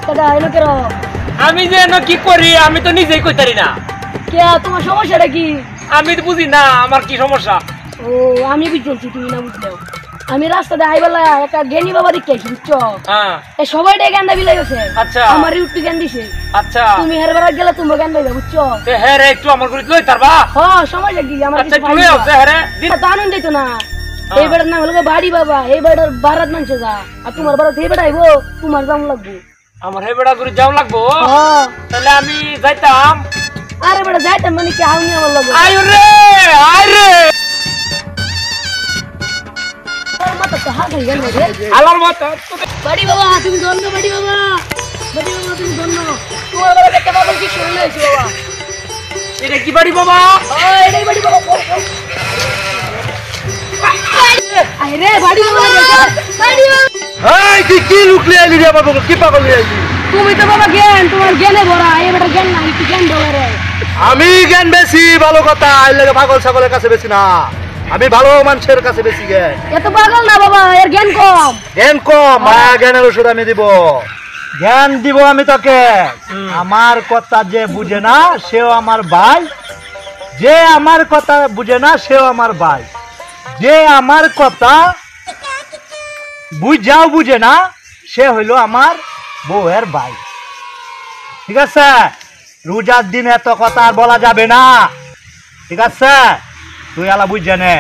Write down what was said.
রাস্তাটা আইলো কেন? আমি যে কি করি আমি তো নিজেই কইতারি না। কে তোমার সমস্যাটা কি? আমি তো বুঝি না আমার কি সমস্যা। ও আমি বুঝছি, তুমি না বুঝলেও। আমি রাস্তাটা আইবেলা একটা জ্ঞানী বাবা দেখতে আইছি, বুঝছো? হ্যাঁ এ সবাইটা জ্ঞান দাবি লাগছে। আচ্ছা আমার ইউটি জ্ঞান দিছে। আচ্ছা তুমি হের বেড়া গেলে তুমি জ্ঞান দিবে, বুঝছো? তে হ্যাঁ রে একটু আমার করে লই তারবা। হ্যাঁ সমস্যা কি আমার? আচ্ছা একটু লই আছে হ্যাঁ রে তো আনন্দ দিত না। এই বেড়ার নাম হলো বাড়ি বাবা, এই বেড়ার বারাত মানছে যা। আর তোমার বারাত এই বেড়া আইবো, তোমার দাম লাগবে। আমার হে বেড়া করে যাও লাগবো। হ্যাঁ তাহলে আমি যাইতাম। আরে বেড়া যাইতাম মানে কি আউনি আমার লাগে। আয় রে আয় রে তোর মাথা তো হাত হয়ে গেল রে। আলার মত বাড়ি বাবা তুমি ধন্য, বাড়ি বাবা, বাড়ি বাবা তুমি ধন্য। তোমার বাবা দেখতে বাবা কি শুনে আইছি বাবা। এটা কি বাড়ি বাবা? হ্যাঁ এটাই বাড়ি বাবা। আরে বাড়ি বাবা, বাড়ি বাবা। এই তুই কি লুকলি আইলি রে বাবা, কি পাগল হয়ে আইলি? তুমি তো বাবা জ্ঞান, তোমার জ্ঞানে ভরা। এই বেটা জ্ঞান না, একটু জ্ঞান দাও রে। আমি জ্ঞান বেশি ভালো কথা, এর লাগে পাগল ছাগলের কাছে বেশি না, আমি ভালো মানুষের কাছে বেশি জ্ঞান। এত পাগল না বাবা, এর জ্ঞান কম। জ্ঞান কম, মায়া জ্ঞানের ওষুধ আমি দিব, জ্ঞান দিব আমি তোকে। আমার কথা যে বুঝে না সেও আমার ভাই, যে আমার কথা বুঝে না সেও আমার ভাই, যে আমার কথা বুঝাও বুঝে না সে হইল আমার বউয়ের ভাই। ঠিক আছে? রোজার দিন এত কথা আর বলা যাবে না, ঠিক আছে? তুই আলা বুঝ জানে।